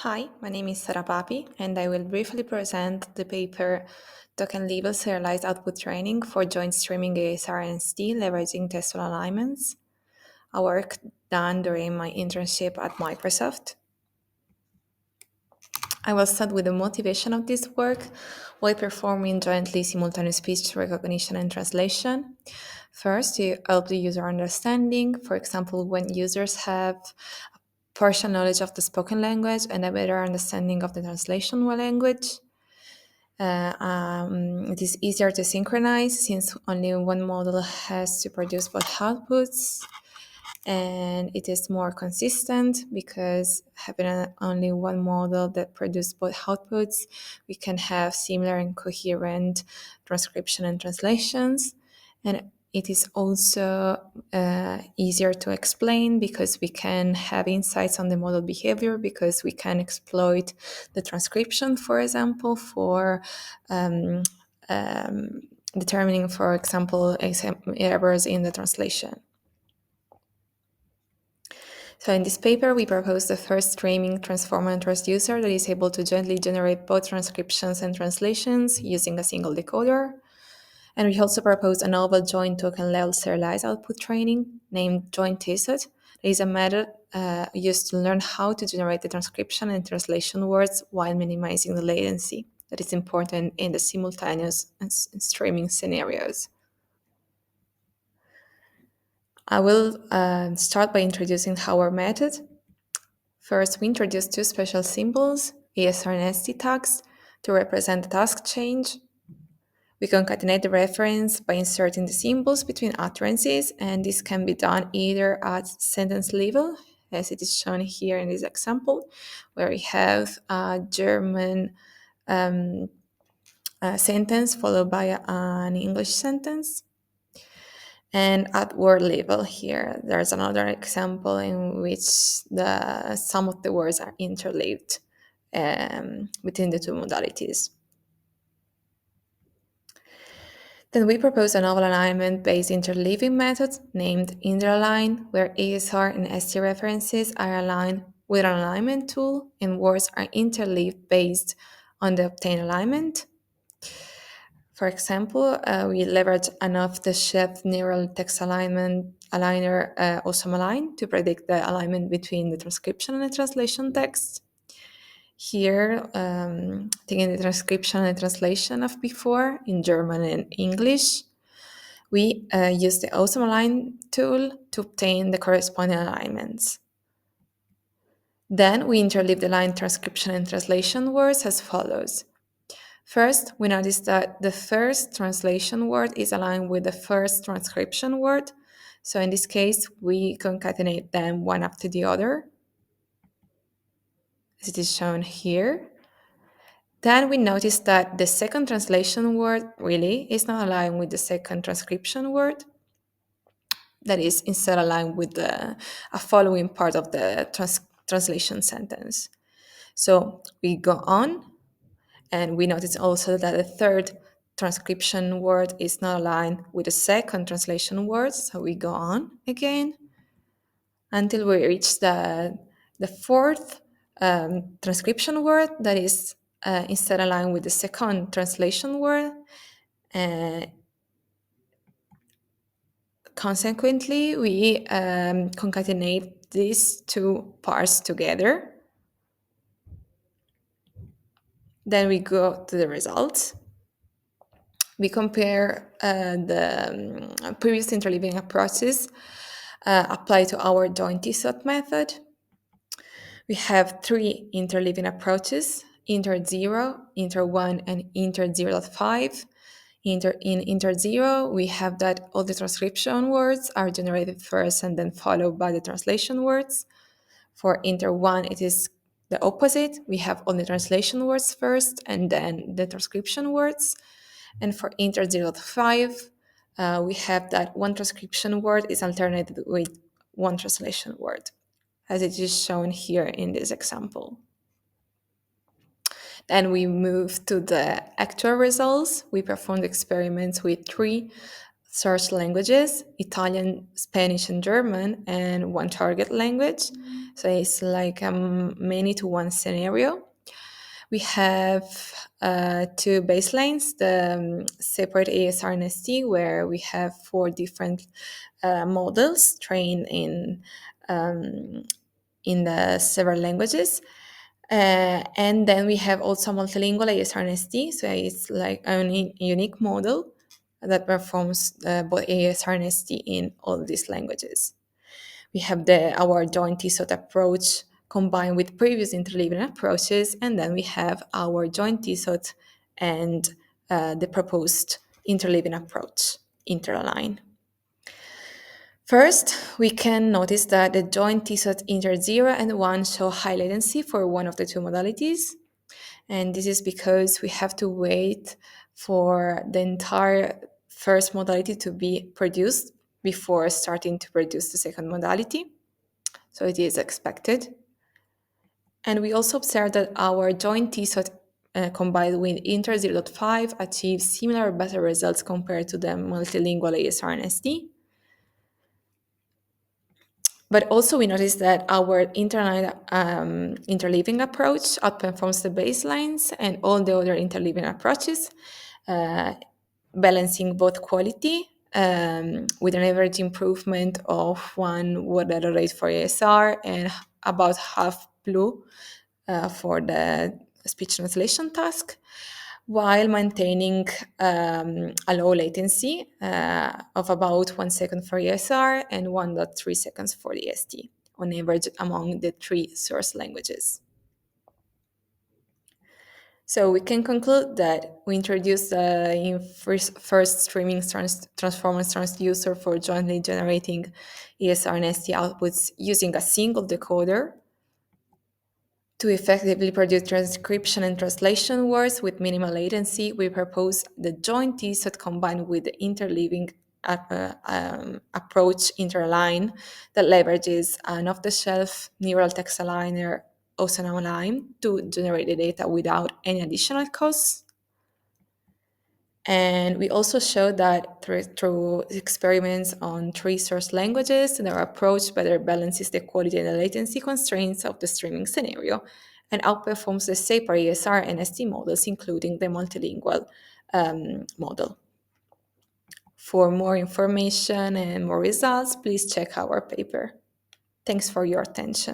Hi, my name is Sara Papi, and I will briefly present the paper Token-Level Serialized Output Training for Joint Streaming ASR and ST leveraging textual alignments, a work done during my internship at Microsoft. I will start with the motivation of this work while performing jointly simultaneous speech recognition and translation. First, to help the user understanding, for example, when users have partial knowledge of the spoken language and a better understanding of the translation language. It is easier to synchronize since only one model has to produce both outputs, and it is more consistent because having only one model that produces both outputs, we can have similar and coherent transcription and translations. And it is also easier to explain because we can have insights on the model behavior because we can exploit the transcription, for example, for determining, for example, errors in the translation. So in this paper, we propose the first streaming Transformer-Transducer that is able to jointly generate both transcriptions and translations using a single decoder. And we also propose a novel joint token-level serialized output training named joint SOT. It is a method used to learn how to generate the transcription and translation words while minimizing the latency that is important in the simultaneous and streaming scenarios. I will start by introducing our method. First, we introduce two special symbols, ASR and ST tags, to represent the task change. We concatenate the reference by inserting the symbols between utterances, and this can be done either at sentence level, as it is shown here in this example, where we have a German sentence followed by an English sentence. And at word level here, there's another example in which some of the words are interleaved between the two modalities. Then we propose a novel alignment-based interleaving method named interalign, where ASR and ST references are aligned with an alignment tool and words are interleaved based on the obtained alignment. For example, we leverage an off-the-shelf neural text alignment aligner, ASRU, to predict the alignment between the transcription and the translation text. Here, taking the transcription and translation of before in German and English, we use the ASRU tool to obtain the corresponding alignments. Then we interleave the line transcription and translation words as follows. First, we notice that the first translation word is aligned with the first transcription word. So in this case, we concatenate them one after the other, as it is shown here. Then we notice that the second translation word really is not aligned with the second transcription word. That is instead aligned with a following part of the translation sentence. So we go on. And we notice also that the third transcription word is not aligned with the second translation word. So we go on again until we reach the fourth transcription word that is instead aligned with the second translation word. Consequently, we concatenate these two parts together. Then we go to the results. We compare the previous interleaving approaches applied to our joint SOT method. We have three interleaving approaches, inter0, inter1, and inter0.5. In inter0, we have that all the transcription words are generated first and then followed by the translation words. For inter1, it is the opposite. We have all the translation words first and then the transcription words. And for inter 0.5, we have that one transcription word is alternated with one translation word, as it is shown here in this example. Then we move to the actual results. We performed experiments with three source languages, Italian, Spanish, and German, and one target language. So it's like a many to one scenario. We have two baselines, the separate ASR and ST, where we have four different models trained in the several languages. And then we have also multilingual ASR and ST, so it's like a unique model that performs both ASR and ST in all these languages. We have our joint T-SOT approach combined with previous interleaving approaches, and then we have our joint T-SOT and the proposed interleaving approach, interalign. First, we can notice that the joint T-SOT inter 0 and 1 show high latency for one of the two modalities. And this is because we have to wait for the entire first modality to be produced before starting to produce the second modality. So it is expected. And we also observe that our joint T-SOT combined with inter 0.5 achieves similar or better results compared to the multilingual ASR and ST. But also we notice that our interleaving approach outperforms the baselines and all the other interleaving approaches, balancing both quality with an average improvement of 1 word error rate for ASR and about half BLEU for the speech translation task, while maintaining a low latency of about 1 second for ESR and 1.3 seconds for the ST on average among the three source languages. So we can conclude that we introduced in first streaming Transformer-Transducer for jointly generating ESR and ST outputs using a single decoder to effectively produce transcription and translation words with minimal latency. We propose the joint T-SOT combined with the interleaving approach interline that leverages an off-the-shelf neural text aligner OSNAMLine to generate the data without any additional costs. And we also showed that through experiments on three source languages, their approach better balances the quality and the latency constraints of the streaming scenario and outperforms the separate ASR and ST models, including the multilingual model. For more information and more results, please check our paper. Thanks for your attention.